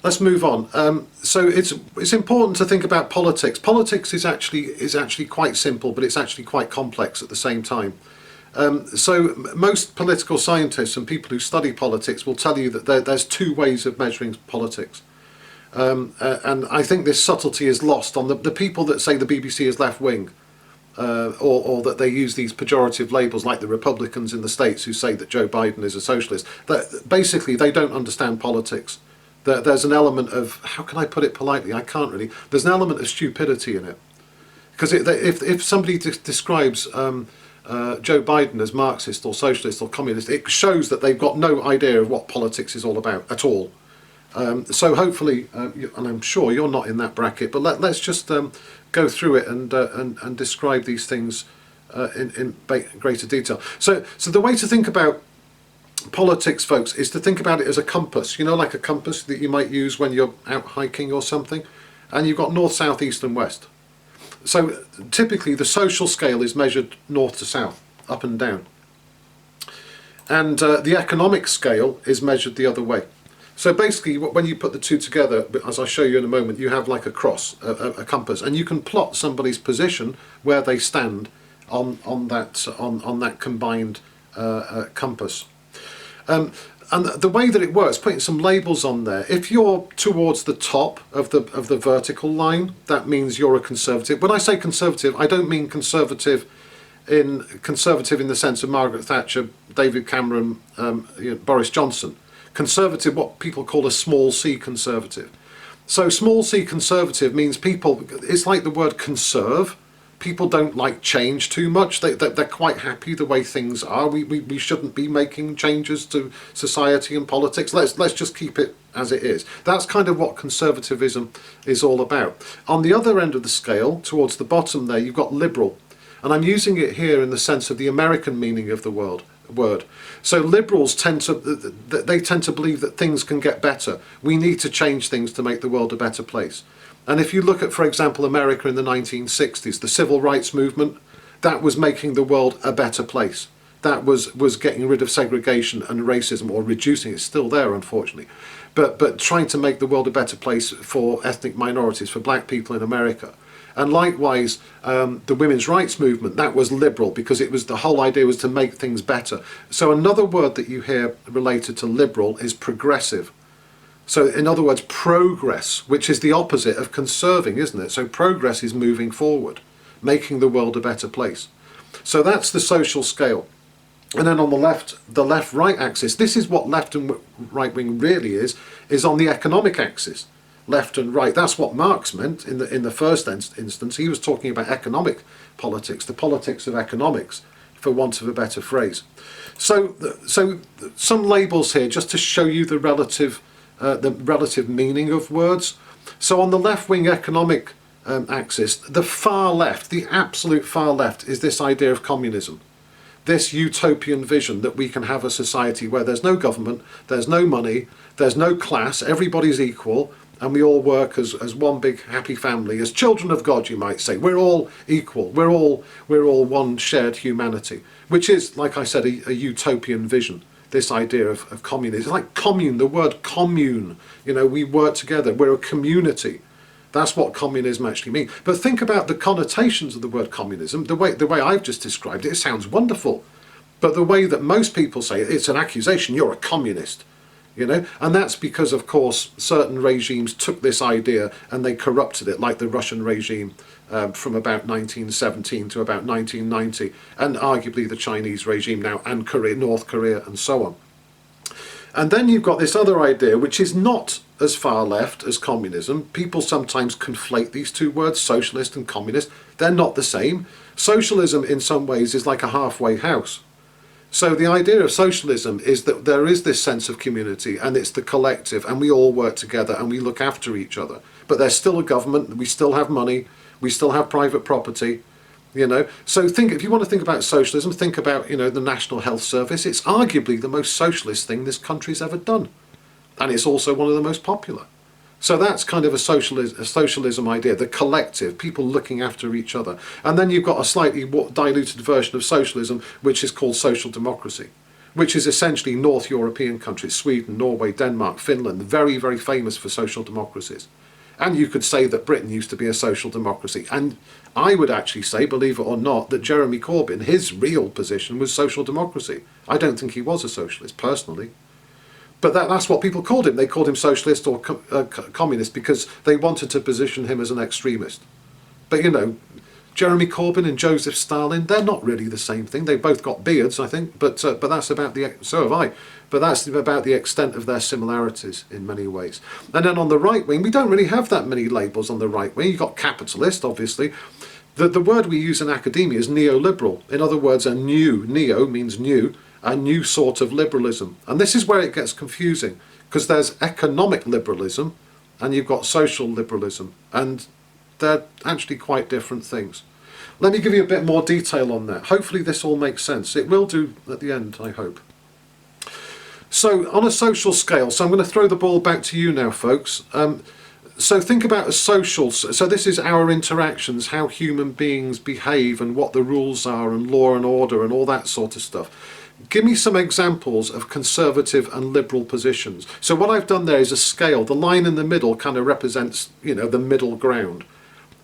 let's move on. So it's important to think about politics. Politics is actually quite simple, but it's actually quite complex at the same time. So most political scientists and people who study politics will tell you that there's two ways of measuring politics. And I think this subtlety is lost on the people that say the BBC is left-wing, or that they use these pejorative labels like the Republicans in the States who say that Joe Biden is a socialist. That basically they don't understand politics. There's an element of, how can I put it politely? I can't really. There's an element of stupidity in it. Because if somebody describes Joe Biden as Marxist or socialist or communist, it shows that they've got no idea of what politics is all about at all. So hopefully, and I'm sure you're not in that bracket, but let's just go through it and describe these things in greater detail. So the way to think about politics, folks, is to think about it as a compass. You know, like a compass that you might use when you're out hiking or something, and you've got north, south, east and west. So typically the social scale is measured north to south, up and down, and the economic scale is measured the other way. So basically when you put the two together, as I'll show you in a moment, you have like a cross, a compass, and you can plot somebody's position where they stand on that combined compass. And the way that it works, putting some labels on there, if you're towards the top of the vertical line, that means you're a conservative. When I say conservative, I don't mean conservative in the sense of Margaret Thatcher, David Cameron, Boris Johnson. Conservative, what people call a small c conservative. So small c conservative means people, it's like the word conserve. People don't like change too much. They're quite happy the way things are. We shouldn't be making changes to society and politics. Let's just keep it as it is. That's kind of what conservatism is all about. On the other end of the scale, towards the bottom there, you've got liberal. And I'm using it here in the sense of the American meaning of the word. So liberals tend to believe that things can get better. We need to change things to make the world a better place. And if you look at, for example, America in the 1960s, the civil rights movement, that was making the world a better place. That was getting rid of segregation and racism, or reducing it. It's still there, unfortunately, but trying to make the world a better place for ethnic minorities, for black people in America. And likewise, the women's rights movement, that was liberal, because it was, the whole idea was to make things better. So another word that you hear related to liberal is progressive. So in other words, progress, which is the opposite of conserving, isn't it? So progress is moving forward, making the world a better place. So that's the social scale. And then on the left-right axis, this is what left and right wing really is on the economic axis. Left and right. That's what Marx meant in the first instance. He was talking about economic politics, the politics of economics, for want of a better phrase. So some labels here just to show you the relative meaning of words. So on the left-wing economic axis, the far left, the absolute far left, is this idea of communism. This utopian vision that we can have a society where there's no government, there's no money, there's no class, everybody's equal, and we all work as one big happy family, as children of God, you might say. We're all equal. We're all one shared humanity, which is, like I said, a utopian vision. This idea of communism. It's like commune, the word commune. You know, we work together. We're a community. That's what communism actually means. But think about the connotations of the word communism. The way I've just described it, it sounds wonderful. But the way that most people say it, it's an accusation. You're a communist. You know, and that's because, of course, certain regimes took this idea and they corrupted it, like the Russian regime from about 1917 to about 1990, and arguably the Chinese regime now, and North Korea, and so on. And then you've got this other idea, which is not as far left as communism. People sometimes conflate these two words, socialist and communist. They're not the same. Socialism, in some ways, is like a halfway house. So the idea of socialism is that there is this sense of community, and it's the collective, and we all work together and we look after each other. But there's still a government, we still have money, we still have private property, you know. So if you want to think about socialism, think about, you know, the National Health Service. It's arguably the most socialist thing this country's ever done. And it's also one of the most popular. So that's kind of a socialism idea, the collective, people looking after each other. And then you've got a slightly diluted version of socialism, which is called social democracy, which is essentially North European countries, Sweden, Norway, Denmark, Finland, very, very famous for social democracies. And you could say that Britain used to be a social democracy. And I would actually say, believe it or not, that Jeremy Corbyn, his real position was social democracy. I don't think he was a socialist, personally. But that's what people called him. They called him socialist or communist because they wanted to position him as an extremist. But, you know, Jeremy Corbyn and Joseph Stalin, they're not really the same thing. They've both got beards, I think, but that's about the, so have I, but that's about the extent of their similarities in many ways. And then on the right wing, we don't really have that many labels on the right wing. You've got capitalist, obviously. The word we use in academia is neoliberal. In other words, neo means new, a new sort of liberalism. And this is where it gets confusing, because there's economic liberalism and you've got social liberalism, and they're actually quite different things. Let me give you a bit more detail on that. Hopefully this all makes sense. It will do at the end, I hope. So on a social scale, so I'm going to throw the ball back to you now, folks. So think about a social, so this is our interactions, how human beings behave and what the rules are and law and order and all that sort of stuff. Give me some examples of conservative and liberal positions. So what I've done there is a scale. The line in the middle kind of represents, you know, the middle ground.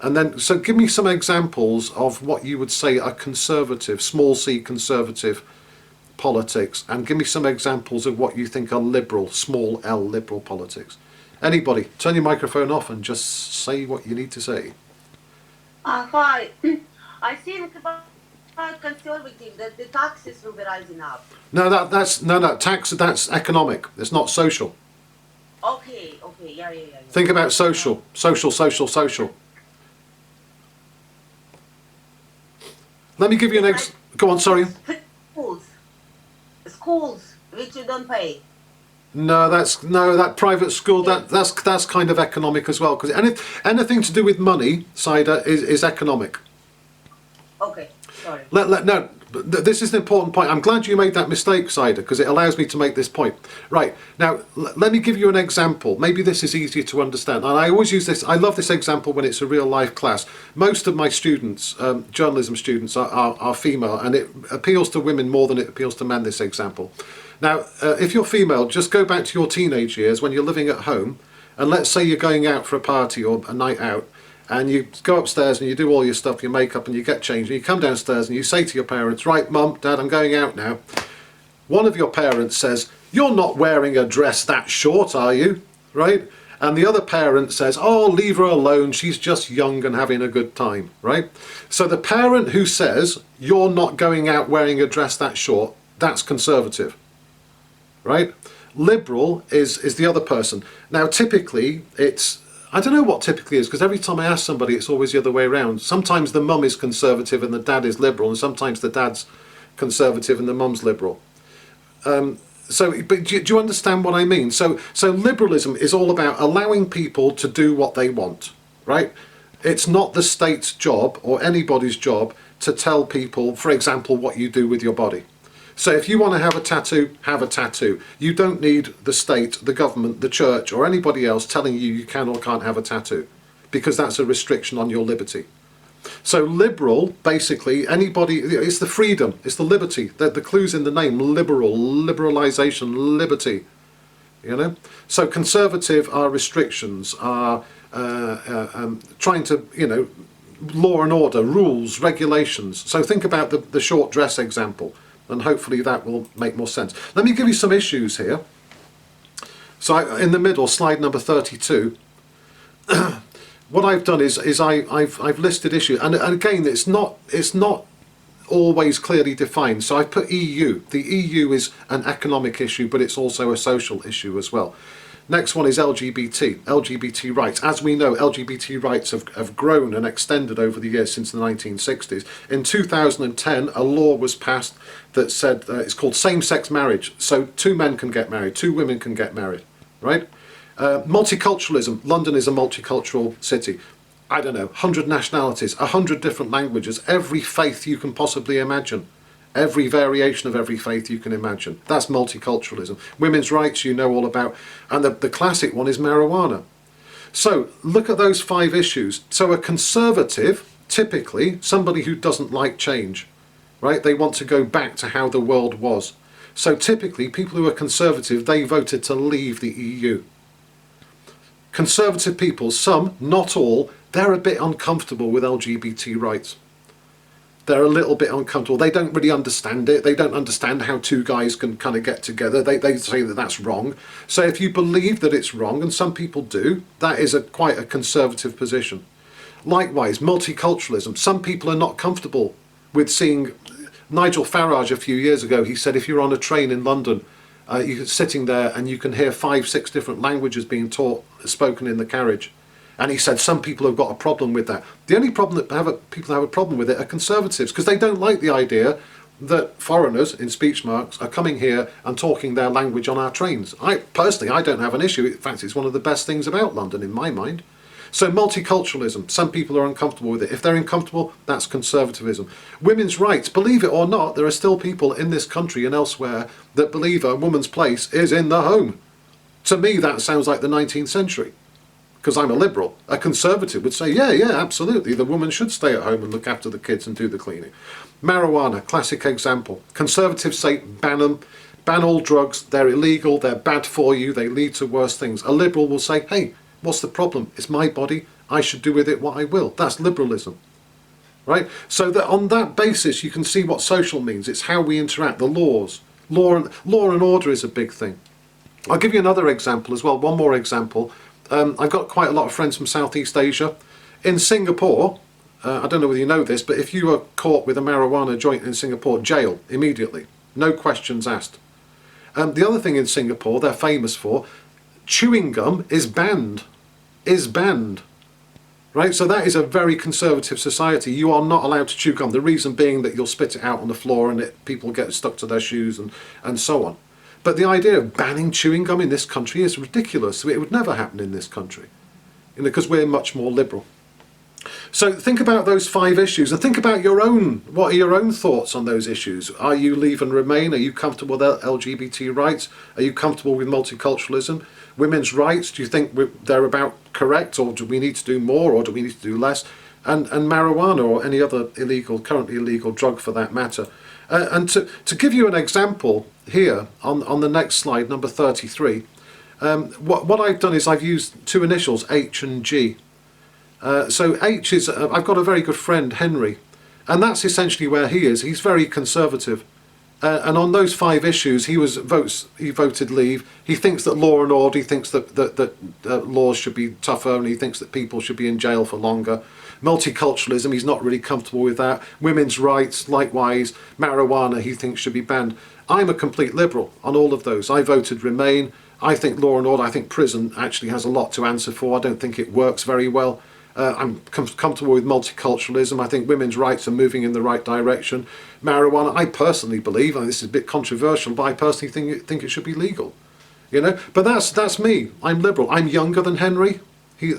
And then, so give me some examples of what you would say are conservative, small c conservative politics, and give me some examples of what you think are liberal, small l liberal politics. Anybody, turn your microphone off and just say what you need to say. Hi. I think about conservative that the taxes will be rising up. No, that's economic. It's not social. Okay, yeah. Think about social. Let me give you an go on, sorry. Schools which you don't pay. No, that private school, that's kind of economic as well, because anything to do with money, Saida, is economic. Okay, sorry. No, this is an important point. I'm glad you made that mistake, Saida, because it allows me to make this point. Right, now, let me give you an example. Maybe this is easier to understand. And I always use this, I love this example when it's a real life class. Most of my students, journalism students, are female, and it appeals to women more than it appeals to men, this example. Now, if you're female, just go back to your teenage years when you're living at home, and let's say you're going out for a party or a night out, and you go upstairs and you do all your stuff, your makeup, and you get changed, and you come downstairs and you say to your parents, right, Mum, Dad, I'm going out now. One of your parents says, you're not wearing a dress that short, are you? Right? And the other parent says, oh, leave her alone, she's just young and having a good time, right? So the parent who says, you're not going out wearing a dress that short, that's conservative, right? Liberal is the other person. Now, typically, I don't know what typically is, because every time I ask somebody, it's always the other way around. Sometimes the mum is conservative and the dad is liberal, and sometimes the dad's conservative and the mum's liberal. But do you understand what I mean? So liberalism is all about allowing people to do what they want, right? It's not the state's job or anybody's job to tell people, for example, what you do with your body. So if you want to have a tattoo, have a tattoo. You don't need the state, the government, the church, or anybody else telling you you can or can't have a tattoo, because that's a restriction on your liberty. So liberal, basically, anybody, it's the freedom, it's the liberty. The clue's in the name, liberal, liberalisation, liberty. You know? So conservative are restrictions, are trying to, you know, law and order, rules, regulations. So think about the short dress example, and hopefully that will make more sense. Let me give you some issues here. So in the middle, slide number 32, what I've done is I've listed issues, and again, it's not always clearly defined. So I've put EU. The EU is an economic issue, but it's also a social issue as well. Next one is LGBT rights. As we know, LGBT rights have grown and extended over the years since the 1960s. In 2010, a law was passed that said, it's called same-sex marriage. So 2 men can get married, 2 women can get married, right? Multiculturalism. London is a multicultural city. I don't know, 100 nationalities, 100 different languages, every faith you can possibly imagine. Every variation of every faith you can imagine. That's multiculturalism. Women's rights, you know all about. And the classic one is marijuana. So look at those 5 issues. So a conservative, typically somebody who doesn't like change, right? They want to go back to how the world was. So typically, people who are conservative, they voted to leave the EU. Conservative people, some, not all, they're a bit uncomfortable with LGBT rights. They're a little bit uncomfortable. They don't really understand it. They don't understand how two guys can kind of get together. They say that that's wrong. So if you believe that it's wrong, and some people do, that is quite a conservative position. Likewise, multiculturalism. Some people are not comfortable with seeing... Nigel Farage a few years ago, he said if you're on a train in London, you're sitting there and you can hear 5, 6 different languages being spoken in the carriage. And he said some people have got a problem with that. The only problem that people have a problem with it are conservatives, because they don't like the idea that foreigners, in speech marks, are coming here and talking their language on our trains. Personally, I don't have an issue. In fact, it's one of the best things about London in my mind. So multiculturalism, some people are uncomfortable with it. If they're uncomfortable, that's conservatism. Women's rights, believe it or not, there are still people in this country and elsewhere that believe a woman's place is in the home. To me, that sounds like the 19th century, because I'm a liberal. A conservative would say, yeah, absolutely, the woman should stay at home and look after the kids and do the cleaning. Marijuana, classic example. Conservatives say ban them, ban all drugs, they're illegal, they're bad for you, they lead to worse things. A liberal will say, hey, what's the problem? It's my body. I should do with it what I will. That's liberalism, right? So that on that basis, you can see what social means. It's how we interact, the laws. Law and order is a big thing. I'll give you another example as well, one more example. I've got quite a lot of friends from Southeast Asia. In Singapore, I don't know whether you know this, but if you are caught with a marijuana joint in Singapore, jail immediately. No questions asked. The other thing in Singapore they're famous for, chewing gum is banned. Right, so that is a very conservative society. You are not allowed to chew gum. The reason being that you'll spit it out on the floor and people get stuck to their shoes and so on. But the idea of banning chewing gum in this country is ridiculous. It would never happen in this country, because we're much more liberal. So think about those 5 issues and think about what are your own thoughts on those issues? Are you leave and remain? Are you comfortable with LGBT rights? Are you comfortable with multiculturalism? Women's rights, do you think they're about correct, or do we need to do more, or do we need to do less? And marijuana or any other currently illegal drug for that matter. And to give you an example here on the next slide, number 33, what I've done is I've used 2 initials, H and G. So H is, I've got a very good friend, Henry, and that's essentially where he is. He's very conservative. And on those 5 issues, he voted leave. He thinks that law and order, he thinks that laws should be tougher, and he thinks that people should be in jail for longer. Multiculturalism, he's not really comfortable with that. Women's rights, likewise. Marijuana, he thinks should be banned. I'm a complete liberal on all of those. I voted remain. I think law and order, I think prison actually has a lot to answer for. I don't think it works very well. I'm comfortable with multiculturalism. I think women's rights are moving in the right direction. Marijuana, I personally believe, and this is a bit controversial, but I personally think it should be legal. But that's me. I'm liberal. I'm younger than Henry.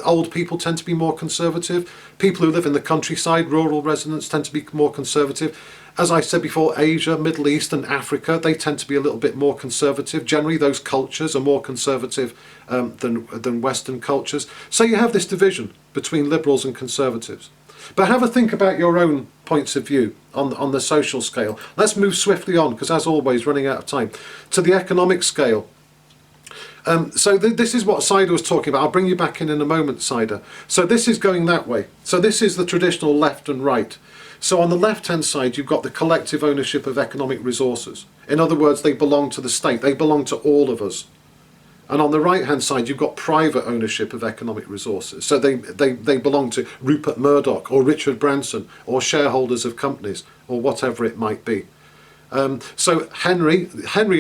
Old people tend to be more conservative. People who live in the countryside, rural residents, tend to be more conservative. As I said before, Asia, Middle East and Africa, they tend to be a little bit more conservative. Generally, those cultures are more conservative than Western cultures. So you have this division between liberals and conservatives. But have a think about your own points of view on the social scale. Let's move swiftly on, because as always, running out of time, to the economic scale. So this is what Saida was talking about. I'll bring you back in a moment, Saida. So this is going that way. So this is the traditional left and right. So on the left-hand side, you've got the collective ownership of economic resources. In other words, they belong to the state. They belong to all of us. And on the right-hand side, you've got private ownership of economic resources. So they belong to Rupert Murdoch or Richard Branson or shareholders of companies or whatever it might be. So Henry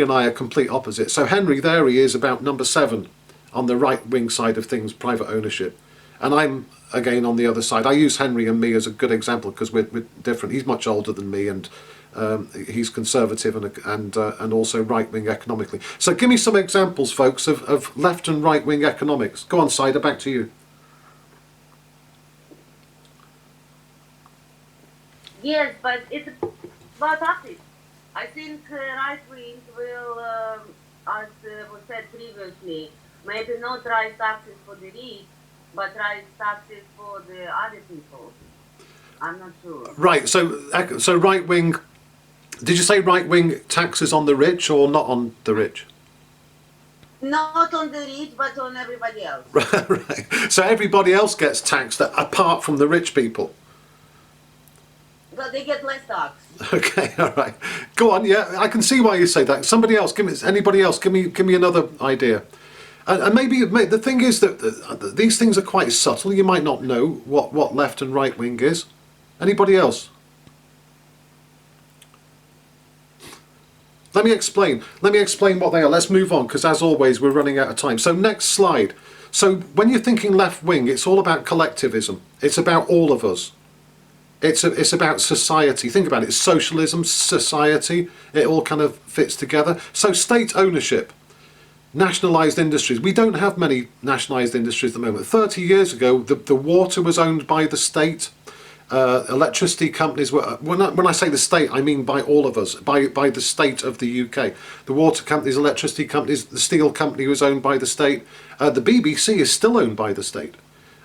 and I are complete opposites. So Henry, there he is, about number 7 on the right-wing side of things, private ownership. And I'm, again, on the other side. I use Henry and me as a good example because we're different. He's much older than me, and he's conservative and also right-wing economically. So give me some examples, folks, of left and right-wing economics. Go on, Saida, back to you. Yes, but it's about taxes. I think right wing will, as was said previously, maybe not raise taxes for the rich, but raise taxes for the other people. I'm not sure. Right. So right wing. Did you say right-wing taxes on the rich or not on the rich? Not on the rich, but on everybody else. Right. So everybody else gets taxed apart from the rich people. But they get less tax. Okay, all right. Go on. Yeah, I can see why you say that. Somebody else, anybody else, give me another idea. And maybe the thing is that these things are quite subtle. You might not know what left and right wing is. Anybody else? Let me explain what they are. Let's move on, because as always we're running out of time. So next slide. So when you're thinking left wing, it's all about collectivism. It's about all of us. It's about society. Think about it. It's socialism, society. It all kind of fits together. So state ownership, nationalised industries. We don't have many nationalised industries at the moment. 30 years ago, the water was owned by the state. Electricity companies were, when I say the state, I mean by all of us, by the state of the UK. The water companies, electricity companies, the steel company was owned by the state. The BBC is still owned by the state.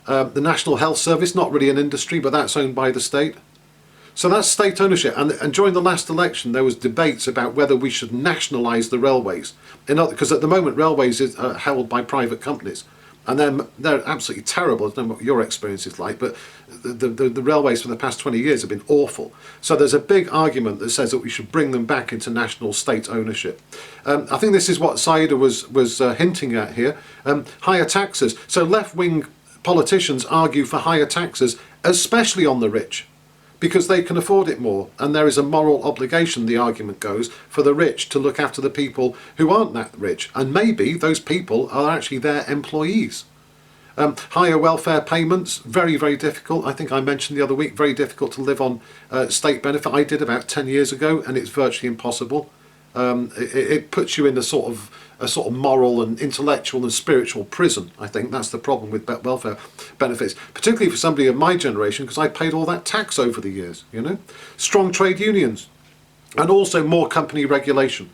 The National Health Service, not really an industry, but that's owned by the state. So that's state ownership. And during the last election, there was debates about whether we should nationalise the railways. Because at the moment, railways are held by private companies. And they're absolutely terrible. I don't know what your experience is like, but the railways for the past 20 years have been awful. So there's a big argument that says that we should bring them back into national state ownership. I think this is what Saida was hinting at here. Higher taxes. So left-wing politicians argue for higher taxes, especially on the rich, because they can afford it more, and there is a moral obligation, the argument goes, for the rich to look after the people who aren't that rich, and maybe those people are actually their employees. Higher welfare payments, very, very difficult. I think I mentioned the other week, very difficult to live on state benefit. I did about 10 years ago, and it's virtually impossible. It puts you in a sort of moral and intellectual and spiritual prison. I think that's the problem with welfare benefits, particularly for somebody of my generation, because I paid all that tax over the years. Strong trade unions, and also more company regulation.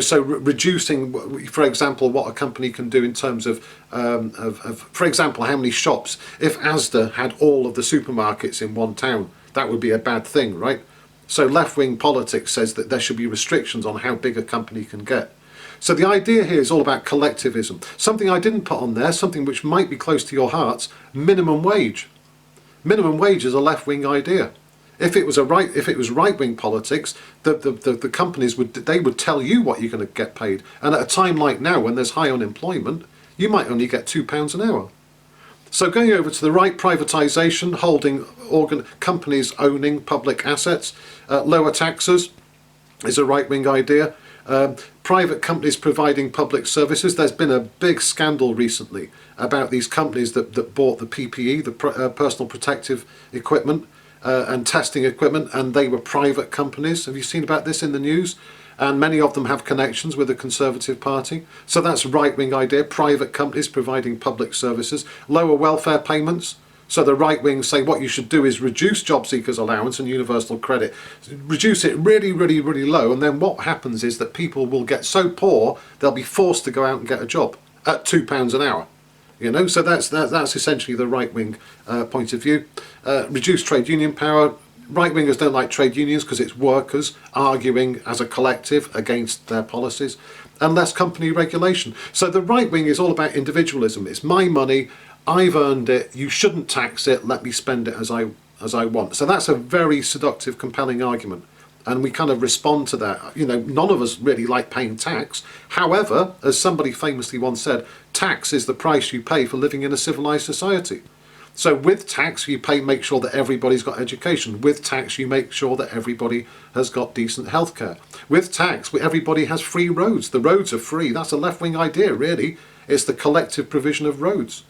So reducing, for example, what a company can do in terms of, for example, how many shops. If Asda had all of the supermarkets in one town, that would be a bad thing, right? So left-wing politics says that there should be restrictions on how big a company can get. So the idea here is all about collectivism. Something I didn't put on there, something which might be close to your hearts, minimum wage. Minimum wage is a left-wing idea. If it was right-wing politics, the companies would tell you what you're going to get paid. And at a time like now, when there's high unemployment, you might only get £2 an hour. So going over to the right, privatisation, holding companies owning public assets, lower taxes is a right-wing idea. Private companies providing public services. There's been a big scandal recently about these companies that bought the PPE, the personal protective equipment, and testing equipment, and they were private companies. Have you seen about this in the news? And many of them have connections with the Conservative Party. So that's a right-wing idea, private companies providing public services. Lower welfare payments. So the right wing say what you should do is reduce job seekers allowance and universal credit. Reduce it really, really, really low, and then what happens is that people will get so poor they'll be forced to go out and get a job at £2 an hour. So that's essentially the right wing point of view. Reduce trade union power. Right wingers don't like trade unions because it's workers arguing as a collective against their policies, and less company regulation. So the right wing is all about individualism. It's my money, I've earned it, you shouldn't tax it, let me spend it as I want. So that's a very seductive, compelling argument, and we kind of respond to that. None of us really like paying tax. However, as somebody famously once said, tax is the price you pay for living in a civilized society. So with tax you make sure that everybody's got education. With tax you make sure that everybody has got decent healthcare. With tax everybody has free roads. The roads are free. That's a left-wing idea, really. It's the collective provision of roads.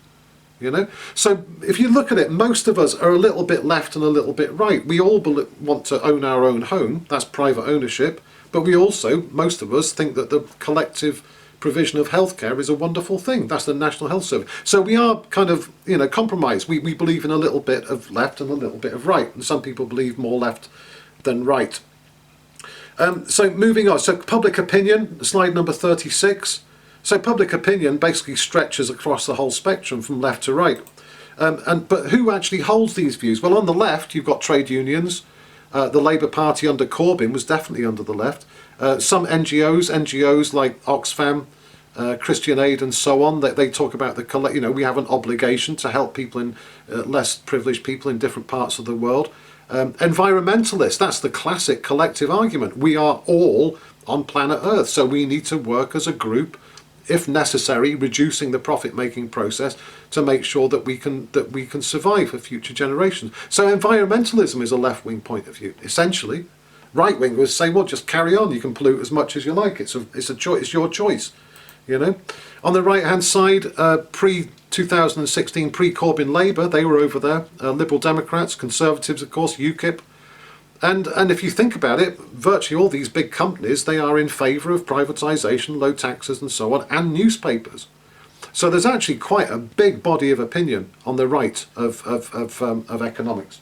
So if you look at it, most of us are a little bit left and a little bit right. We all want to own our own home. That's private ownership. But we also, most of us, think that the collective provision of healthcare is a wonderful thing. That's the National Health Service. So we are kind of, compromised. We believe in a little bit of left and a little bit of right. And some people believe more left than right. So moving on. So public opinion, slide number 36. So public opinion basically stretches across the whole spectrum from left to right. But who actually holds these views? Well, on the left, you've got trade unions. The Labour Party under Corbyn was definitely under the left. Some NGOs like Oxfam, Christian Aid and so on, they talk about we have an obligation to help people in less privileged people in different parts of the world. Environmentalists, that's the classic collective argument. We are all on planet Earth, so we need to work as a group, if necessary, reducing the profit-making process to make sure that we can survive for future generations. So environmentalism is a left-wing point of view, essentially. Right-wingers say, well, just carry on. You can pollute as much as you like. It's your choice. You know, on the right-hand side, pre-2016, pre-Corbyn Labour, they were over there. Liberal Democrats, Conservatives, of course, UKIP. And if you think about it, virtually all these big companies, they are in favour of privatisation, low taxes and so on, and newspapers. So there's actually quite a big body of opinion on the right of economics.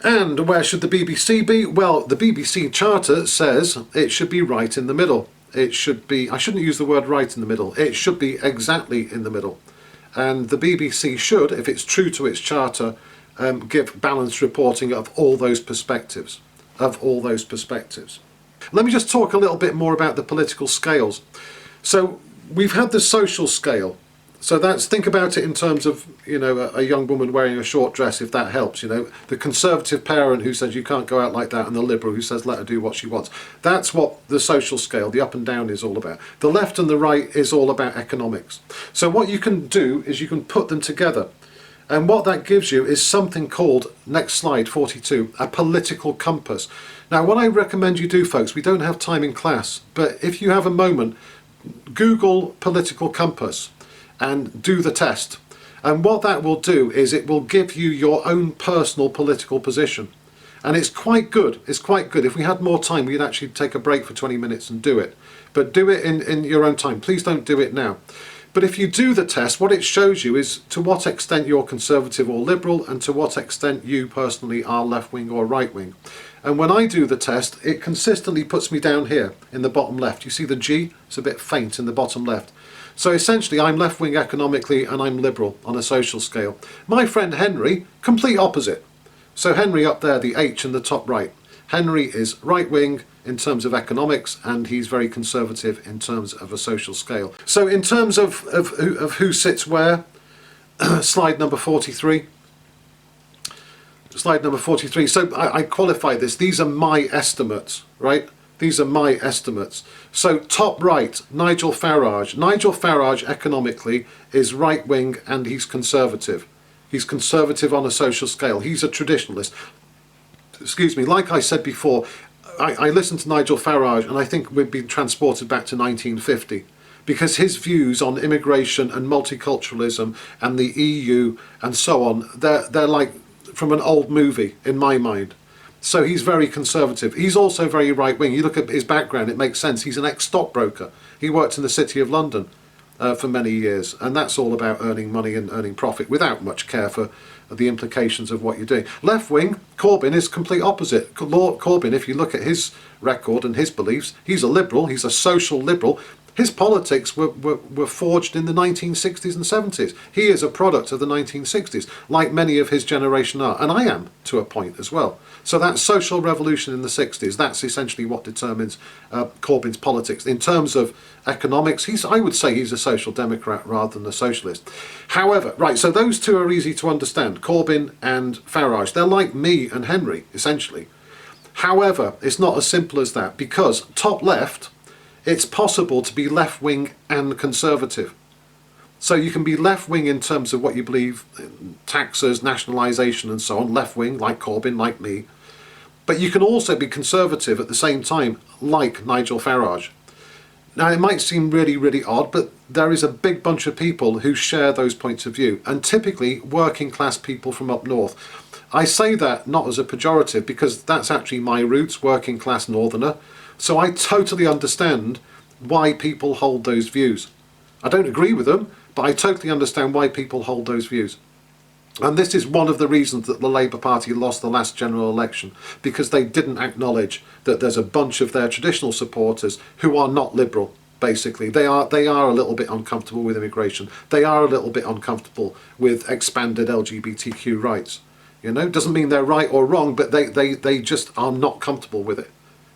And where should the BBC be? Well, the BBC Charter says it should be right in the middle. It should be, I shouldn't use the word right in the middle, it should be exactly in the middle. And the BBC should, if it's true to its charter, give balanced reporting of all those perspectives. Let me just talk a little bit more about the political scales. So we've had the social scale. So think about it in terms of, a young woman wearing a short dress, if that helps, the conservative parent who says you can't go out like that, and the liberal who says let her do what she wants. That's what the social scale, the up and down, is all about. The left and the right is all about economics. So what you can do is you can put them together. And what that gives you is something called, next slide, 42, a political compass. Now, what I recommend you do, folks, we don't have time in class, but if you have a moment, Google political compass and do the test. And what that will do is it will give you your own personal political position. And it's quite good. It's quite good. If we had more time, we'd actually take a break for 20 minutes and do it. But do it in your own time. Please don't do it now. But if you do the test, what it shows you is to what extent you're conservative or liberal, and to what extent you personally are left-wing or right-wing. And when I do the test, it consistently puts me down here in the bottom left. You see the G? It's a bit faint in the bottom left. So essentially, I'm left-wing economically and I'm liberal on a social scale. My friend Henry, complete opposite. So Henry up there, the H in the top right. Henry is right-wing in terms of economics, and he's very conservative in terms of a social scale. So in terms of who sits where, slide number 43. Slide number 43. So I qualify this. These are my estimates, right? These are my estimates. So top right, Nigel Farage. Nigel Farage economically is right-wing and he's conservative. He's conservative on a social scale. He's a traditionalist. Excuse me, like I said before, I listened to Nigel Farage and I think we've been transported back to 1950. Because his views on immigration and multiculturalism and the EU and so on, they're like from an old movie in my mind. So he's very conservative. He's also very right-wing. You look at his background, it makes sense. He's an ex-stockbroker. He worked in the City of London for many years, and that's all about earning money and earning profit without much care for the implications of what you're doing. Left-wing, Corbyn is complete opposite. Corbyn, if you look at his record and his beliefs, he's a liberal, he's a social liberal. His politics were forged in the 1960s and 70s. He is a product of the 1960s, like many of his generation are, and I am to a point as well. So that social revolution in the 60s, that's essentially what determines Corbyn's politics. In terms of economics, I would say he's a social democrat rather than a socialist. However, right, so those two are easy to understand, Corbyn and Farage. They're like me and Henry, essentially. However, it's not as simple as that, because top left, it's possible to be left-wing and conservative. So you can be left-wing in terms of what you believe, taxes, nationalisation and so on, left-wing, like Corbyn, like me. But you can also be conservative at the same time, like Nigel Farage. Now, it might seem really, really odd, but there is a big bunch of people who share those points of view, and typically working-class people from up north. I say that not as a pejorative, because that's actually my roots, working-class northerner. So I totally understand why people hold those views. I don't agree with them, but I totally understand why people hold those views. And this is one of the reasons that the Labour Party lost the last general election, because they didn't acknowledge that there's a bunch of their traditional supporters who are not liberal, basically. They are a little bit uncomfortable with immigration. They are a little bit uncomfortable with expanded LGBTQ rights. You know, doesn't mean they're right or wrong, but they just are not comfortable with it.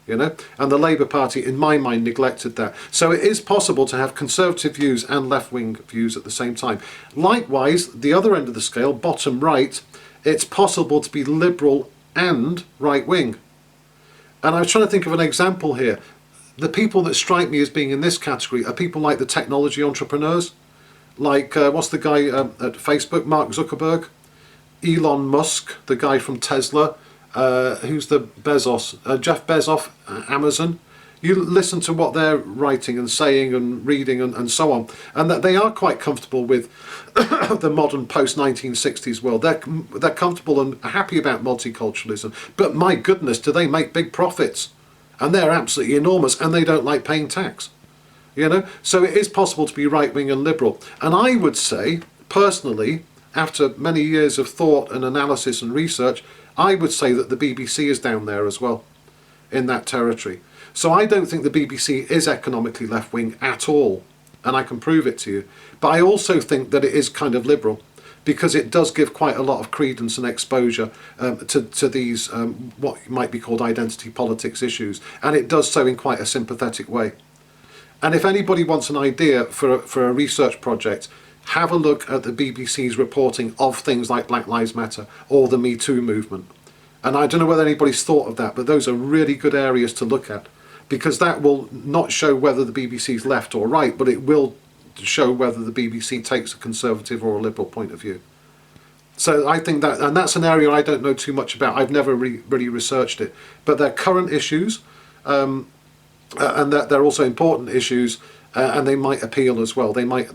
You know, and the Labour Party, in my mind, neglected that. So it is possible to have conservative views and left-wing views at the same time. Likewise, the other end of the scale, bottom right, it's possible to be liberal and right-wing. And I was trying to think of an example here. The people that strike me as being in this category are people like the technology entrepreneurs, like what's the guy at Facebook, Mark Zuckerberg, Elon Musk, the guy from Tesla, who's the Jeff Bezos, Amazon. You listen to what they're writing and saying and reading and so on, and that they are quite comfortable with the modern post-1960s world. They're comfortable and happy about multiculturalism, but my goodness, do they make big profits? And they're absolutely enormous, and they don't like paying tax. You know, so it is possible to be right-wing and liberal. And I would say, personally, after many years of thought and analysis and research, I would say that the BBC is down there as well, in that territory. So I don't think the BBC is economically left-wing at all, and I can prove it to you. But I also think that it is kind of liberal, because it does give quite a lot of credence and exposure to these what might be called identity politics issues, and it does so in quite a sympathetic way. And if anybody wants an idea for a research project, have a look at the BBC's reporting of things like Black Lives Matter or the Me Too movement. And I don't know whether anybody's thought of that, but those are really good areas to look at, because that will not show whether the BBC's left or right, but it will show whether the BBC takes a conservative or a liberal point of view. So I think that, and that's an area I don't know too much about. I've never really researched it, but they're current issues, and that they're also important issues, and they might appeal as well. They might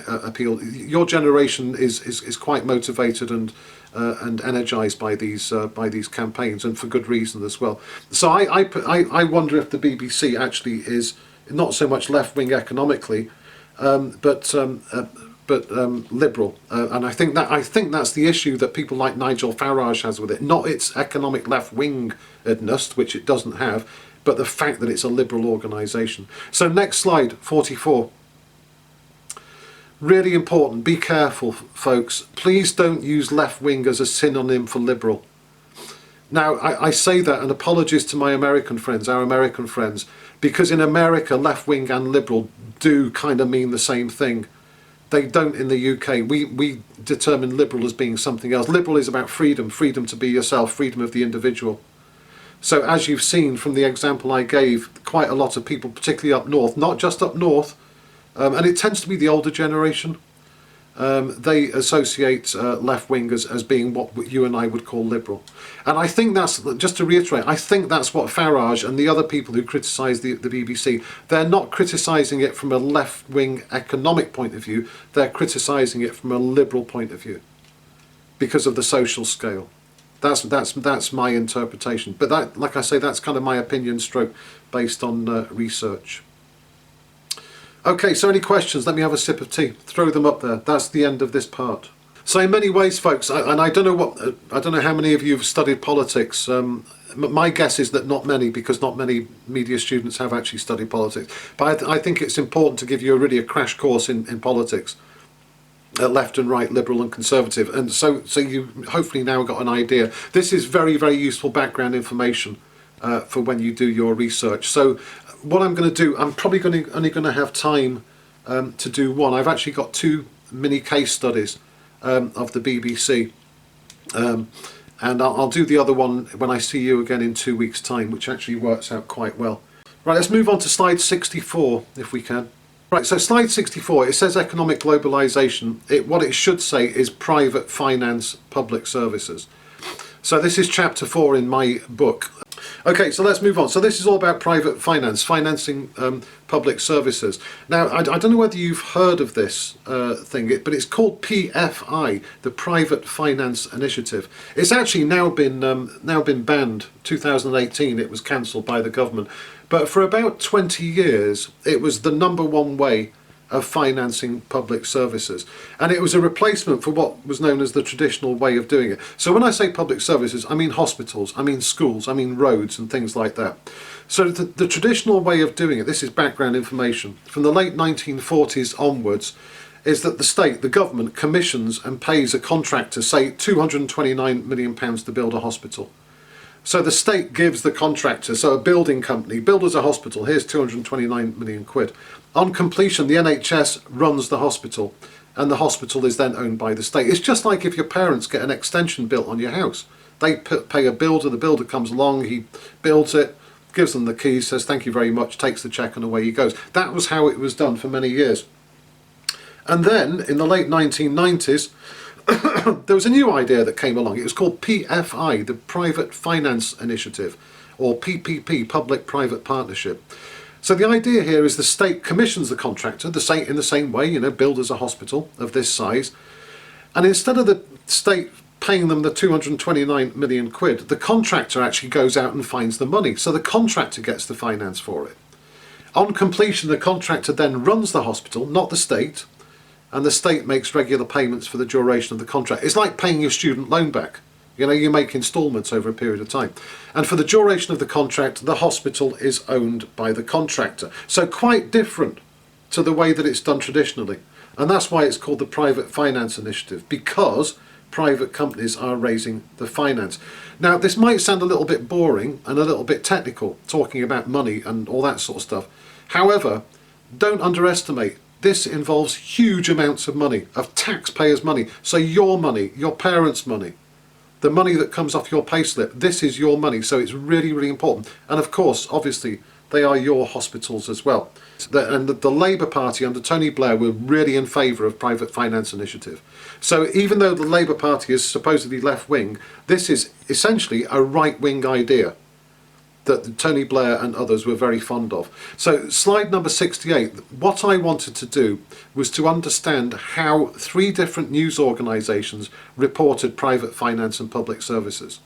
appeal. Your generation is quite motivated and energized by these campaigns, and for good reason as well. So I wonder if the BBC actually is not so much left-wing economically, but liberal, and I think that's the issue that people like Nigel Farage has with it. Not its economic left-wingedness, which it doesn't have, but the fact that it's a liberal organisation. So next slide, 44. Really important, be careful, folks. Please don't use left-wing as a synonym for liberal. Now, I say that, and apologies to my American friends, our American friends, because in America, left-wing and liberal do kind of mean the same thing. They don't in the UK. We determine liberal as being something else. Liberal is about freedom, freedom to be yourself, freedom of the individual. So as you've seen from the example I gave, quite a lot of people, particularly up north, not just up north, and it tends to be the older generation, they associate left-wingers as being what you and I would call liberal. And I think that's, just to reiterate, I think that's what Farage and the other people who criticise the BBC, they're not criticising it from a left-wing economic point of view, they're criticising it from a liberal point of view, because of the social scale. That's my interpretation. But that, like I say, that's kind of my opinion stroke based on research. Okay, so any questions? Let me have a sip of tea. Throw them up there. That's the end of this part. So in many ways, folks, and I don't know how many of you have studied politics. My guess is that not many, because not many media students have actually studied politics. But I think it's important to give you really a crash course in politics. Left and right, liberal and conservative, and so you hopefully now got an idea. This is very, very useful background information for when you do your research. So what I'm going to do, I'm probably only going to have time to do one. I've actually got two mini case studies of the BBC, and I'll do the other one when I see you again in 2 weeks' time, which actually works out quite well. Right, let's move on to slide 64 if we can. Right, so slide 64, it says economic globalisation. What it should say is private finance public services. So this is chapter 4 in my book. Okay, so let's move on. So this is all about private finance, financing public services. Now, I don't know whether you've heard of this thing, but it's called PFI, the Private Finance Initiative. It's actually now been banned. 2018, it was cancelled by the government. But for about 20 years, it was the #1 way of financing public services. And it was a replacement for what was known as the traditional way of doing it. So when I say public services, I mean hospitals, I mean schools, I mean roads and things like that. So the traditional way of doing it, this is background information, from the late 1940s onwards, is that the state, the government, commissions and pays a contractor, say £229 million to build a hospital. So the state gives the contractor, so a building company, build us a hospital, here's 229 million quid. On completion, the NHS runs the hospital, and the hospital is then owned by the state. It's just like if your parents get an extension built on your house. They pay a builder, the builder comes along, he builds it, gives them the keys, says thank you very much, takes the cheque and away he goes. That was how it was done for many years. And then in the late 1990s, there was a new idea that came along. It was called PFI, the Private Finance Initiative, or PPP, Public-Private Partnership. So the idea here is the state commissions the contractor in the same way, you know, build us a hospital of this size, and instead of the state paying them the 229 million quid, the contractor actually goes out and finds the money. So the contractor gets the finance for it. On completion, the contractor then runs the hospital, not the state, and the state makes regular payments for the duration of the contract. It's like paying your student loan back. You know, you make instalments over a period of time. And for the duration of the contract, the hospital is owned by the contractor. So quite different to the way that it's done traditionally. And that's why it's called the Private Finance Initiative, because private companies are raising the finance. Now, this might sound a little bit boring and a little bit technical, talking about money and all that sort of stuff. However, don't underestimate, this involves huge amounts of money, of taxpayers' money. So your money, your parents' money, the money that comes off your payslip, this is your money. So it's really, really important. And of course, obviously, they are your hospitals as well. And the Labour Party under Tony Blair were really in favour of private finance initiative. So even though the Labour Party is supposedly left-wing, this is essentially a right-wing idea that Tony Blair and others were very fond of. So slide number 68, what I wanted to do was to understand how 3 different news organisations reported private finance and public services.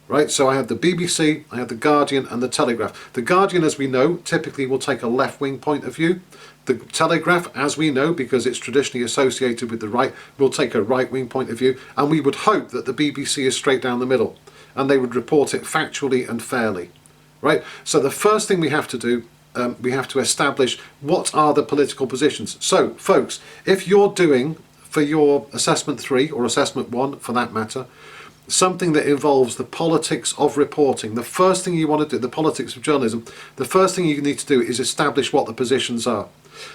Right, so I had the BBC, I had the Guardian and the Telegraph. The Guardian, as we know, typically will take a left-wing point of view. The Telegraph, as we know, because it's traditionally associated with the right, will take a right-wing point of view. And we would hope that the BBC is straight down the middle and they would report it factually and fairly. Right, so the first thing we have to do, we have to establish what are the political positions. So, folks, if you're doing, for your assessment 3 or assessment 1 for that matter, something that involves the politics of reporting, the first thing you want to do, the politics of journalism, the first thing you need to do is establish what the positions are.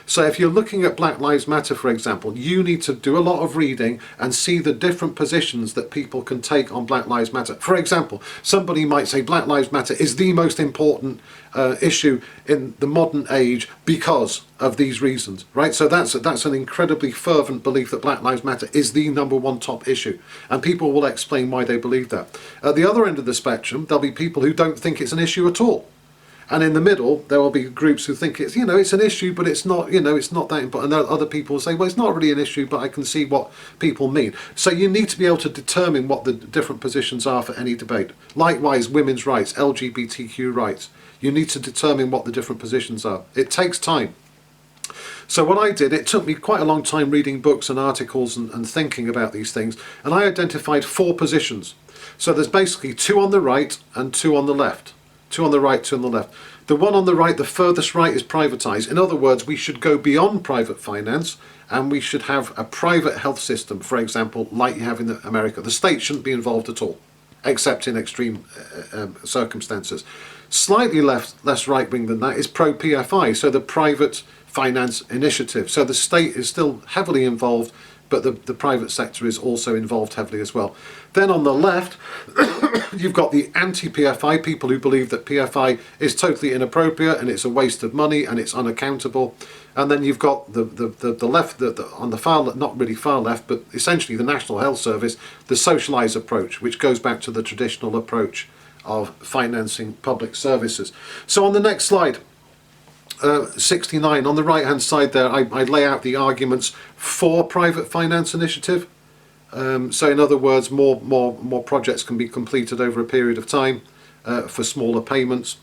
So if you're looking at Black Lives Matter, for example, you need to do a lot of reading and see the different positions that people can take on Black Lives Matter. For example, somebody might say Black Lives Matter is the most important issue in the modern age because of these reasons, right? So that's an incredibly fervent belief that Black Lives Matter is the #1 top issue, and people will explain why they believe that. At the other end of the spectrum, there'll be people who don't think it's an issue at all. And in the middle, there will be groups who think it's, it's an issue, but it's not, it's not that important. And there are other people who say, well, it's not really an issue, but I can see what people mean. So you need to be able to determine what the different positions are for any debate. Likewise, women's rights, LGBTQ rights. You need to determine what the different positions are. It takes time. So what I did, it took me quite a long time reading books and articles and thinking about these things, and I identified 4 positions. So there's basically 2 on the right and 2 on the left. 2 on the right, 2 on the left. The one on the right, the furthest right, is privatised. In other words, we should go beyond private finance and we should have a private health system, for example, like you have in America. The state shouldn't be involved at all, except in extreme circumstances. Slightly less right-wing than that is pro-PFI, so the Private Finance Initiative. So the state is still heavily involved, but the private sector is also involved heavily as well. Then on the left, you've got the anti-PFI, people who believe that PFI is totally inappropriate and it's a waste of money and it's unaccountable. And then you've got the left, on the far, not really far left, but essentially the National Health Service, the socialised approach, which goes back to the traditional approach of financing public services. So on the next slide, 69, on the right hand side there, I lay out the arguments for private finance initiative. So in other words, more projects can be completed over a period of time for smaller payments.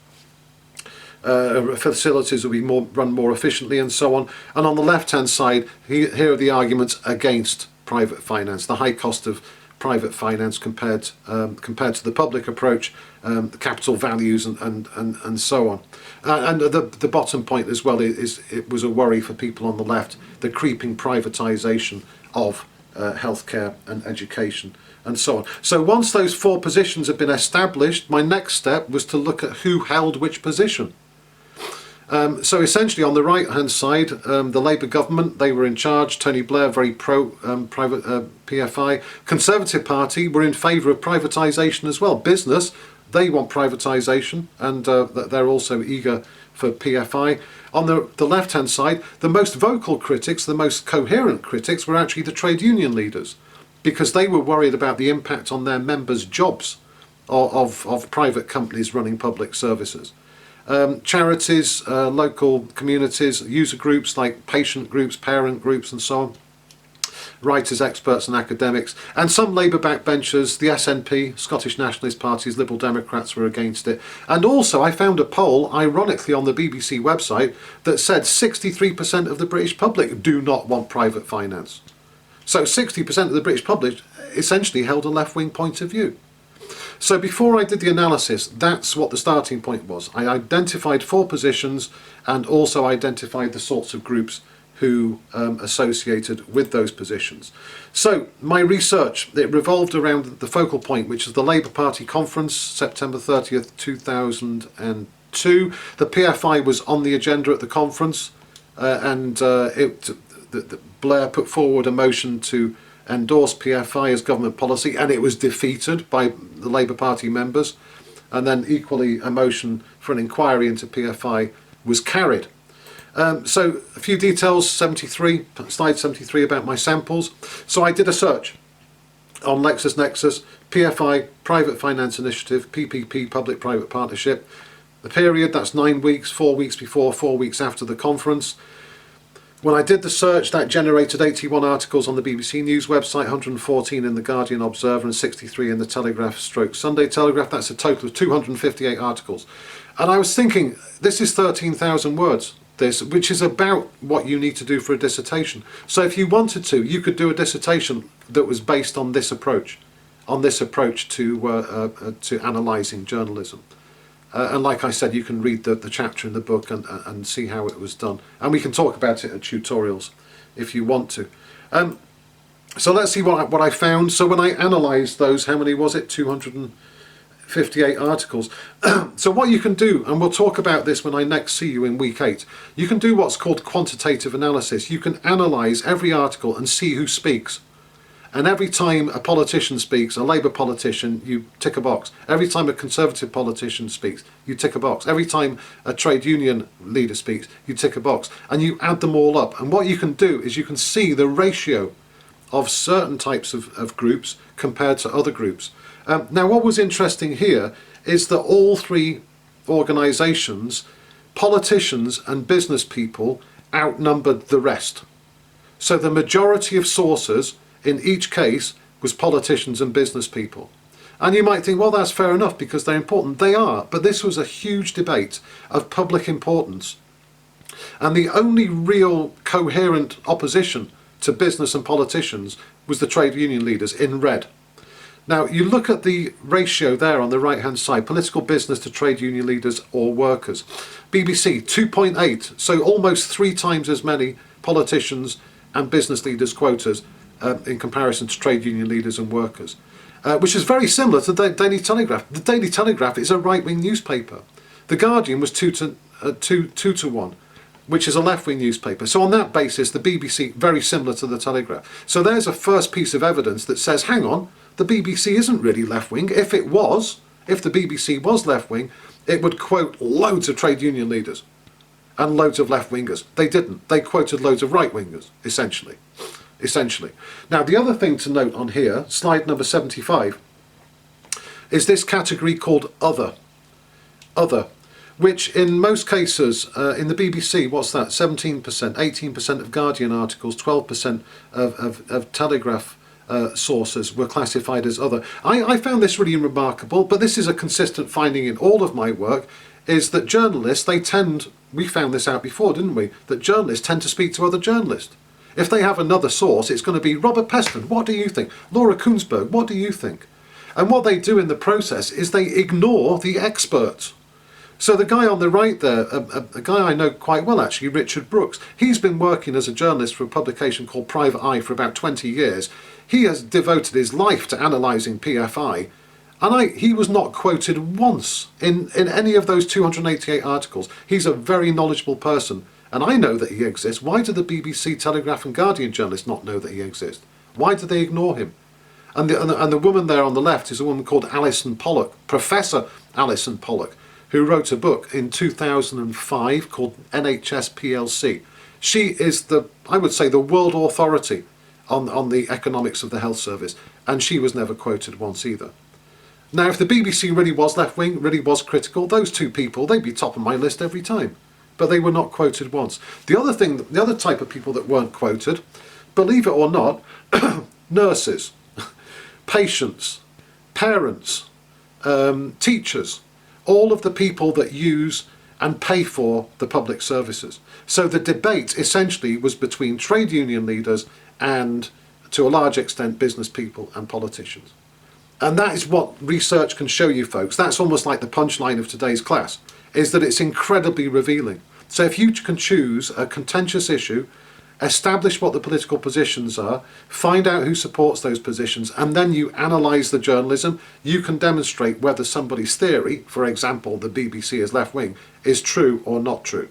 Facilities will be run more efficiently and so on. And on the left hand side, here are the arguments against private finance, the high cost of private finance compared to the public approach, the capital values and so on. And the bottom point as well is it was a worry for people on the left, the creeping privatisation of healthcare and education and so on. So once those four positions had been established, my next step was to look at who held which position. So essentially on the right hand side, the Labour government, they were in charge. Tony Blair, very pro private PFI. Conservative Party were in favour of privatisation as well. Business, they want privatisation, and they're also eager for PFI. On the left hand side, the most vocal critics, the most coherent critics were actually the trade union leaders, because they were worried about the impact on their members' jobs of private companies running public services. Charities, local communities, user groups like patient groups, parent groups and so on, writers, experts and academics, and some Labour backbenchers, the SNP, Scottish Nationalist Parties, Liberal Democrats were against it. And also I found a poll, ironically on the BBC website, that said 63% of the British public do not want private finance. So 60% of the British public essentially held a left-wing point of view. So before I did the analysis, that's what the starting point was. I identified four positions and also identified the sorts of groups who associated with those positions. So my research, it revolved around the focal point, which is the Labour Party conference, September 30th, 2002. The PFI was on the agenda at the conference, and Blair put forward a motion to endorse PFI as government policy, and it was defeated by the Labour Party members, and then equally a motion for an inquiry into PFI was carried. So a few details, slide 73 about my samples. So I did a search on LexisNexis, PFI, Private Finance Initiative, PPP, Public-Private Partnership. The period, that's 9 weeks, 4 weeks before, 4 weeks after the conference. When I did the search, that generated 81 articles on the BBC News website, 114 in the Guardian Observer and 63 in the Telegraph / Sunday Telegraph. That's a total of 258 articles. And I was thinking, this is 13,000 words, which is about what you need to do for a dissertation. So if you wanted to, you could do a dissertation that was based on this approach to analysing journalism. And like I said, you can read the chapter in the book and see how it was done. And we can talk about it at tutorials if you want to. So let's see what I found. So when I analysed those, how many was it? 258 articles. So what you can do, and we'll talk about this when I next see you in week 8, you can do what's called quantitative analysis. You can analyse every article and see who speaks. And every time a politician speaks, a Labour politician, you tick a box. Every time a Conservative politician speaks, you tick a box. Every time a trade union leader speaks, you tick a box. And you add them all up. And what you can do is you can see the ratio of certain types of groups compared to other groups. Now what was interesting here is that all three organisations, politicians and business people, outnumbered the rest. So the majority of sources in each case was politicians and business people. And you might think, well, that's fair enough because they're important. They are, but this was a huge debate of public importance. And the only real coherent opposition to business and politicians was the trade union leaders in red. Now, you look at the ratio there on the right-hand side, political business to trade union leaders or workers. BBC, 2.8, so almost 3 times as many politicians and business leaders quotas in comparison to trade union leaders and workers, which is very similar to the Daily Telegraph. The Daily Telegraph is a right-wing newspaper. The Guardian was 2 to 1, which is a left-wing newspaper. So on that basis, the BBC, very similar to the Telegraph. So there's a first piece of evidence that says, hang on, the BBC isn't really left-wing. If the BBC was left-wing, it would quote loads of trade union leaders and loads of left-wingers. They didn't. They quoted loads of right-wingers, essentially. Now, the other thing to note on here, slide number 75, is this category called other, which in most cases, in the BBC, what's that, 17%, 18% of Guardian articles, 12% of Telegraph sources were classified as other. I found this really remarkable, but this is a consistent finding in all of my work, is that journalists, we found this out before, didn't we, that journalists tend to speak to other journalists. If they have another source, it's going to be Robert Peston, what do you think? Laura Kunsberg, what do you think? And what they do in the process is they ignore the experts. So the guy on the right there, a guy I know quite well actually, Richard Brooks, he's been working as a journalist for a publication called Private Eye for about 20 years. He has devoted his life to analysing PFI, and he was not quoted once in any of those 288 articles. He's a very knowledgeable person, and I know that he exists. Why do the BBC, Telegraph and Guardian journalists not know that he exists? Why do they ignore him? And the woman there on the left is a woman called Alison Pollock, Professor Alison Pollock, who wrote a book in 2005 called NHS PLC. She is I would say, the world authority on the economics of the health service, and she was never quoted once either. Now, if the BBC really was left-wing, really was critical, those two people, they'd be top of my list every time. But they were not quoted once. The other type of people that weren't quoted, believe it or not, nurses, patients, parents, teachers, all of the people that use and pay for the public services. So the debate essentially was between trade union leaders and, to a large extent, business people and politicians. And that is what research can show you, folks. That's almost like the punchline of today's class, is that it's incredibly revealing. So if you can choose a contentious issue, establish what the political positions are, find out who supports those positions, and then you analyse the journalism, you can demonstrate whether somebody's theory, for example, the BBC is left-wing, is true or not true.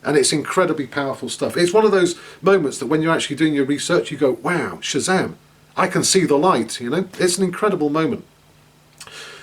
And it's incredibly powerful stuff. It's one of those moments that when you're actually doing your research, you go, wow, Shazam, I can see the light, you know? It's an incredible moment.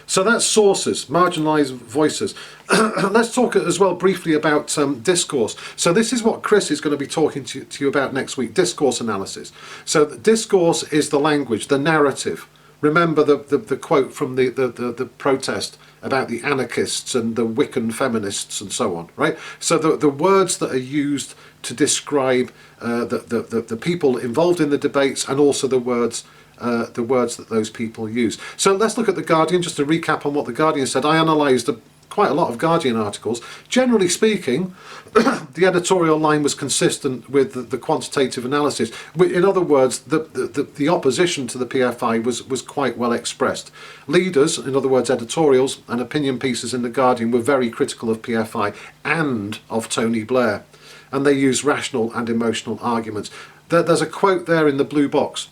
So that's sources, marginalised voices. Let's talk as well briefly about discourse. So this is what Chris is going to be talking to you about next week, discourse analysis. So discourse is the language, the narrative. Remember the quote from the protest about the anarchists and the Wiccan feminists and so on, right? So the words that are used to describe the people involved in the debates, and also the words that those people use. So let's look at The Guardian, just to recap on what The Guardian said. I analysed quite a lot of Guardian articles. Generally speaking, the editorial line was consistent with the quantitative analysis. In other words, the opposition to the PFI was quite well expressed. Leaders, in other words editorials and opinion pieces in The Guardian, were very critical of PFI and of Tony Blair, and they used rational and emotional arguments. There's a quote there in the blue box.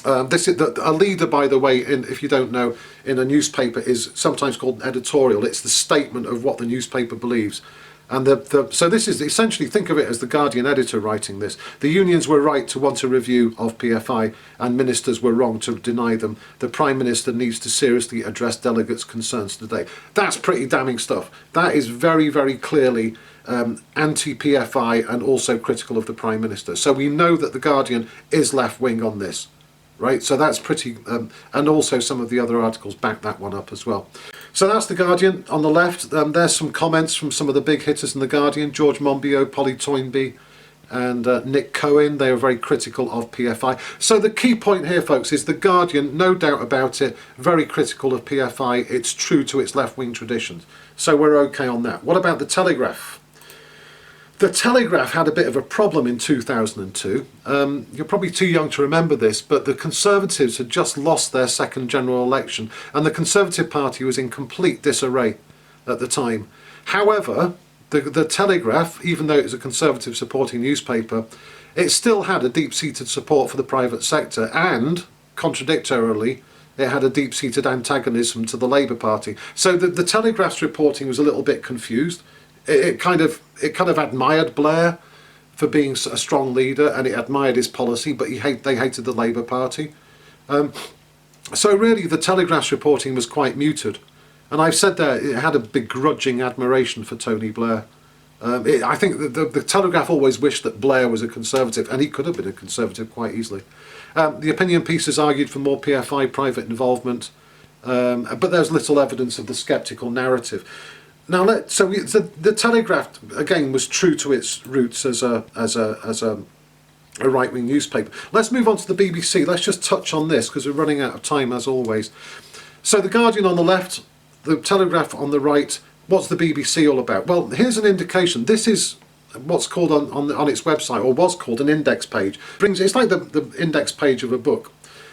This is a leader, by the way, if you don't know, in a newspaper is sometimes called an editorial. It's the statement of what the newspaper believes. And so this is essentially, think of it as the Guardian editor writing this. The unions were right to want a review of PFI, and ministers were wrong to deny them. The Prime Minister needs to seriously address delegates' concerns today. That's pretty damning stuff. That is very, very clearly anti-PFI and also critical of the Prime Minister. So we know that the Guardian is left-wing on this. Right, so that's pretty, and also some of the other articles back that one up as well. So that's The Guardian. On the left, there's some comments from some of the big hitters in The Guardian, George Monbiot, Polly Toynbee, and Nick Cohen. They are very critical of PFI. So the key point here, folks, is The Guardian, no doubt about it, very critical of PFI. It's true to its left-wing traditions. So we're okay on that. What about The Telegraph? The Telegraph had a bit of a problem in 2002. You're probably too young to remember this, but the Conservatives had just lost their second general election, and the Conservative Party was in complete disarray at the time. However, the Telegraph, even though it was a Conservative supporting newspaper, it still had a deep-seated support for the private sector, and, contradictorily, it had a deep-seated antagonism to the Labour Party. So the Telegraph's reporting was a little bit confused. It kind of admired Blair for being a strong leader, and it admired his policy, but they hated the Labour Party. So really the Telegraph's reporting was quite muted, and I've said that it had a begrudging admiration for Tony Blair. I think the Telegraph always wished that Blair was a Conservative, and he could have been a Conservative quite easily. The opinion pieces argued for more PFI private involvement, but there's little evidence of the sceptical narrative. Now, the Telegraph again was true to its roots as a right-wing newspaper. Let's move on to the BBC. Let's just touch on this because we're running out of time as always. So the Guardian on the left, the Telegraph on the right. What's the BBC all about? Well, here's an indication. This is what's called on its website, or was called, an index page. It's like the index page of a book,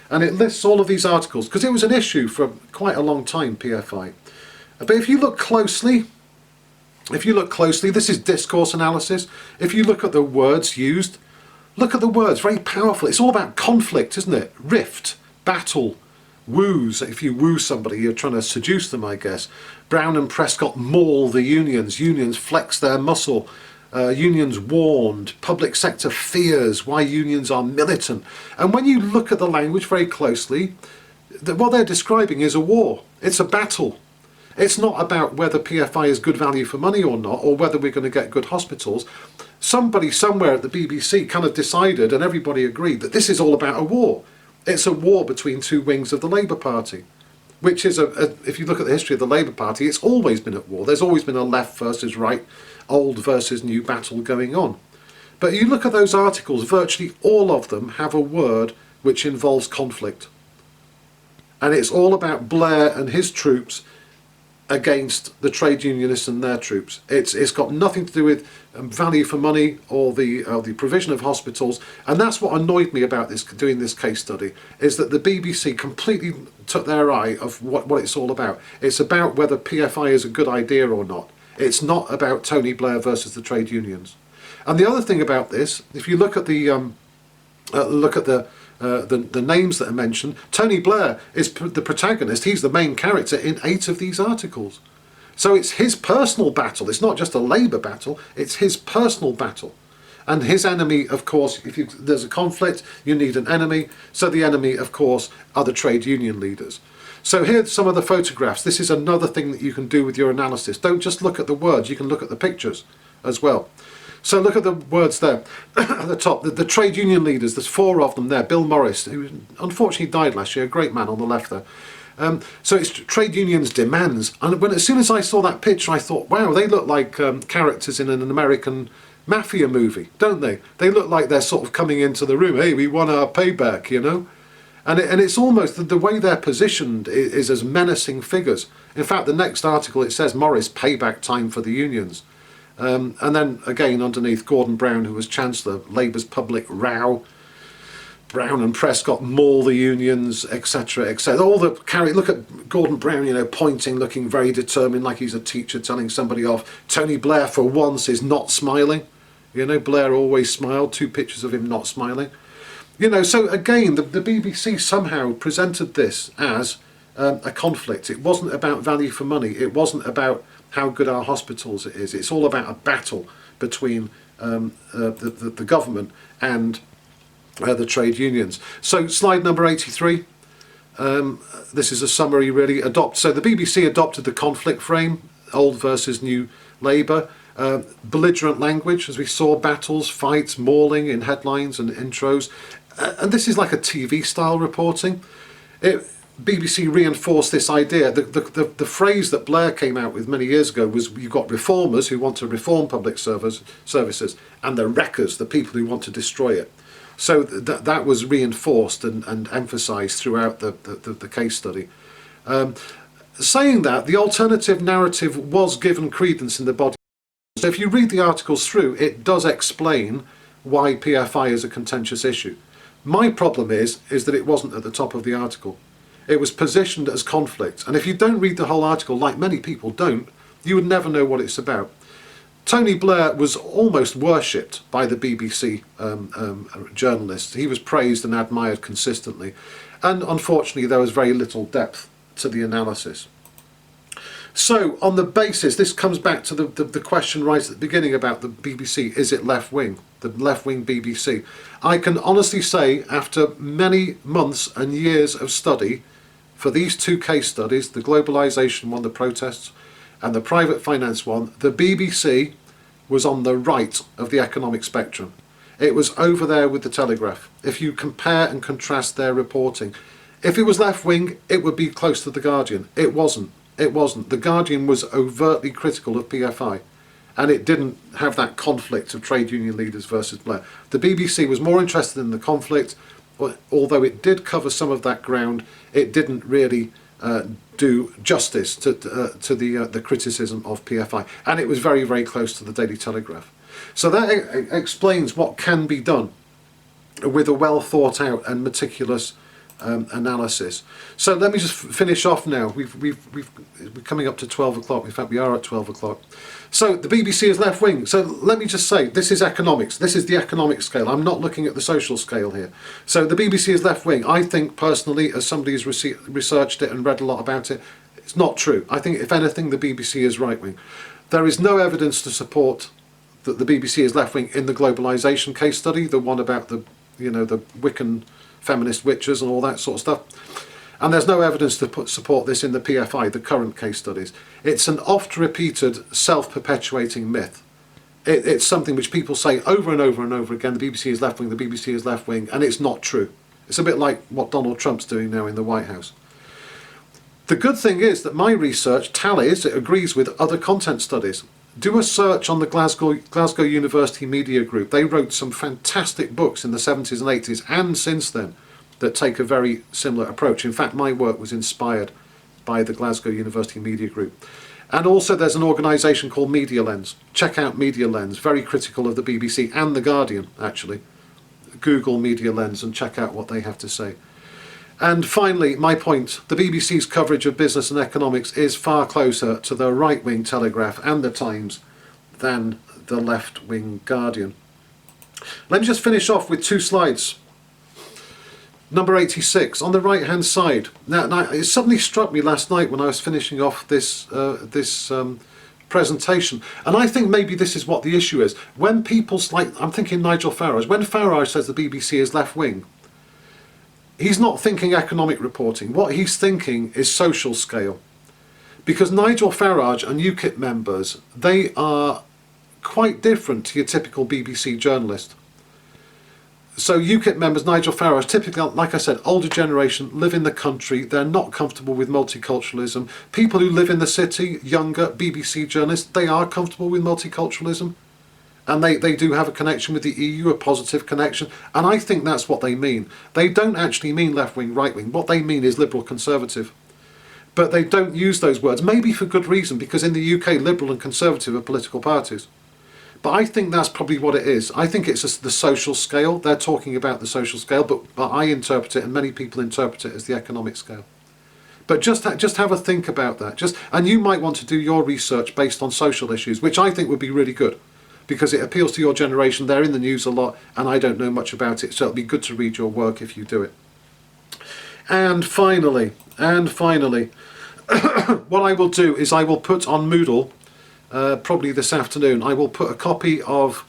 and it lists all of these articles because it was an issue for quite a long time, PFI. But if you look closely, this is discourse analysis. If you look at the words used, look at the words, very powerful. It's all about conflict, isn't it? Rift, battle, woos. If you woo somebody, you're trying to seduce them, I guess. Brown and Prescott maul the unions. Unions flex their muscle. Unions warned. Public sector fears why unions are militant. And when you look at the language very closely, what they're describing is a war. It's a battle. It's not about whether PFI is good value for money or not, or whether we're going to get good hospitals. Somebody somewhere at the BBC kind of decided, and everybody agreed, that this is all about a war. It's a war between two wings of the Labour Party, which is, if you look at the history of the Labour Party, it's always been at war. There's always been a left versus right, old versus new battle going on. But you look at those articles, virtually all of them have a word which involves conflict. And it's all about Blair and his troops against the trade unionists and their troops. It's got nothing to do with value for money or the provision of hospitals, and that's what annoyed me about doing this case study, is that the BBC completely took their eye of what it's all about. It's about whether PFI is a good idea or not. It's not about Tony Blair versus the trade unions. And the other thing about this, if you look at the names that are mentioned, Tony Blair is the protagonist. He's the main character in 8 of these articles. So it's his personal battle. It's not just a Labour battle, it's his personal battle. And his enemy, of course, there's a conflict, you need an enemy. So the enemy, of course, are the trade union leaders. So here's some of the photographs. This is another thing that you can do with your analysis. Don't just look at the words, you can look at the pictures as well. So look at the words there at the top. The trade union leaders, there's 4 of them there. Bill Morris, who unfortunately died last year, a great man on the left there. So it's trade unions demands. And as soon as I saw that picture, I thought, wow, they look like characters in an American mafia movie, don't they? They look like they're sort of coming into the room, hey, we want our payback, you know? And it's almost, the way they're positioned is as menacing figures. In fact, the next article, it says, Morris, payback time for the unions. And then again underneath, Gordon Brown, who was Chancellor, Labour's public row, Brown and Prescott maul the unions, etc., etc. All the look at Gordon Brown, you know, pointing, looking very determined, like he's a teacher telling somebody off. Tony Blair, for once, is not smiling. You know, Blair always smiled. 2 pictures of him not smiling. You know, so again, the BBC somehow presented this as a conflict. It wasn't about value for money. It wasn't about how good our hospitals is. It's all about a battle between the government and the trade unions. So slide number 83. This is a summary really. So the BBC adopted the conflict frame, old versus new Labour. Belligerent language, as we saw, battles, fights, mauling in headlines and intros. And this is like a TV style reporting. BBC reinforced this idea. The phrase that Blair came out with many years ago was, you've got reformers who want to reform public services and the wreckers, the people who want to destroy it. So that was reinforced and emphasised throughout the case study. Saying that, the alternative narrative was given credence in the body. So if you read the articles through, it does explain why PFI is a contentious issue. My problem is that it wasn't at the top of the article. It was positioned as conflict, and if you don't read the whole article, like many people don't, you would never know what it's about. Tony Blair was almost worshipped by the BBC journalists. He was praised and admired consistently, and unfortunately there was very little depth to the analysis. So on the basis, this comes back to the question right at the beginning about the BBC, is it left-wing, the left-wing BBC? I can honestly say, after many months and years of study, for these 2 case studies, the globalisation one, the protests, and the private finance one, the BBC was on the right of the economic spectrum. It was over there with the Telegraph. If you compare and contrast their reporting, if it was left-wing, it would be close to the Guardian. It wasn't. It wasn't. The Guardian was overtly critical of PFI, and it didn't have that conflict of trade union leaders versus Blair. The BBC was more interested in the conflict, although it did cover some of that ground. It didn't really do justice to the criticism of PFI, and it was very, very close to the Daily Telegraph. So that explains what can be done with a well thought out and meticulous analysis. So let me just finish off now. We're coming up to 12 o'clock. In fact, we are at 12 o'clock. So the BBC is left wing. So let me just say, this is economics. This is the economic scale. I'm not looking at the social scale here. So the BBC is left wing. I think personally, as somebody who's researched it and read a lot about it, it's not true. I think if anything, the BBC is right wing. There is no evidence to support that the BBC is left wing in the globalisation case study, the one about the Wiccan feminist witches and all that sort of stuff. And there's no evidence to support this in the PFI, the current case studies. It's an oft-repeated, self-perpetuating myth. It's something which people say over and over and over again, the BBC is left-wing, the BBC is left-wing, and it's not true. It's a bit like what Donald Trump's doing now in the White House. The good thing is that my research tallies, it agrees with other content studies. Do a search on the Glasgow University Media Group. They wrote some fantastic books in the 70s and 80s and since then that take a very similar approach. In fact, my work was inspired by the Glasgow University Media Group. And also there's an organisation called Media Lens. Check out Media Lens, very critical of the BBC and The Guardian, actually. Google Media Lens and check out what they have to say. And finally, my point, the BBC's coverage of business and economics is far closer to the right-wing Telegraph and the Times than the left-wing Guardian. Let me just finish off with two slides. Number 86, on the right-hand side. Now, it suddenly struck me last night when I was finishing off this presentation, and I think maybe this is what the issue is. When people's, like, I'm thinking Nigel Farage, when Farage says the BBC is left-wing, he's not thinking economic reporting. What he's thinking is social scale. Because Nigel Farage and UKIP members, they are quite different to your typical BBC journalist. So UKIP members, Nigel Farage, typically, like I said, older generation, live in the country, they're not comfortable with multiculturalism. People who live in the city, younger BBC journalists, they are comfortable with multiculturalism. And they do have a connection with the EU, a positive connection. And I think that's what they mean. They don't actually mean left-wing, right-wing. What they mean is liberal, conservative. But they don't use those words, maybe for good reason, because in the UK, liberal and conservative are political parties. But I think that's probably what it is. I think it's the social scale. They're talking about the social scale, but I interpret it, and many people interpret it as the economic scale. But just have a think about that. And you might want to do your research based on social issues, which I think would be really good, because it appeals to your generation. They're in the news a lot, and I don't know much about it, so it'll be good to read your work if you do it. And finally, what I will do is I will put on Moodle, probably this afternoon, I will put a copy of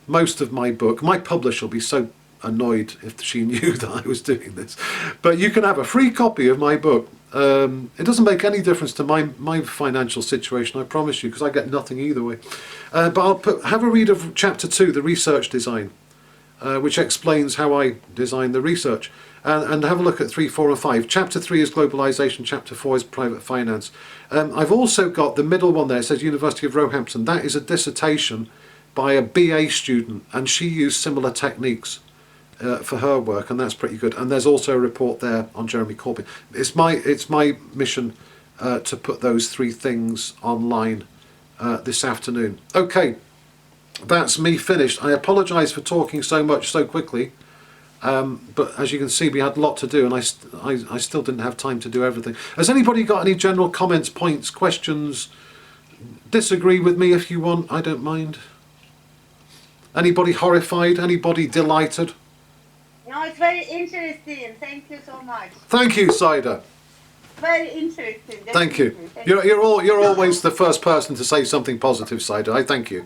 most of my book. My publisher will be so annoyed if she knew that I was doing this. But you can have a free copy of my book. It doesn't make any difference to my financial situation, I promise you, because I get nothing either way. But I'll have a read of Chapter 2, the research design, which explains how I design the research. And have a look at 3, 4 and 5. Chapter 3 is globalisation, Chapter 4 is private finance. I've also got the middle one there, it says University of Roehampton. That is a dissertation by a BA student, and she used similar techniques for her work, and that's pretty good. And there's also a report there on Jeremy Corbyn. It's my mission to put those three things online this afternoon. Okay, that's me finished. I apologise for talking so much so quickly. But as you can see, we had a lot to do, and I still didn't have time to do everything. Has anybody got any general comments, points, questions? Disagree with me if you want, I don't mind. Anybody horrified? Anybody delighted? No, it's very interesting. Thank you so much. Thank you, Saida. Very interesting. Thank you. You're always the first person to say something positive, Saida. I thank you.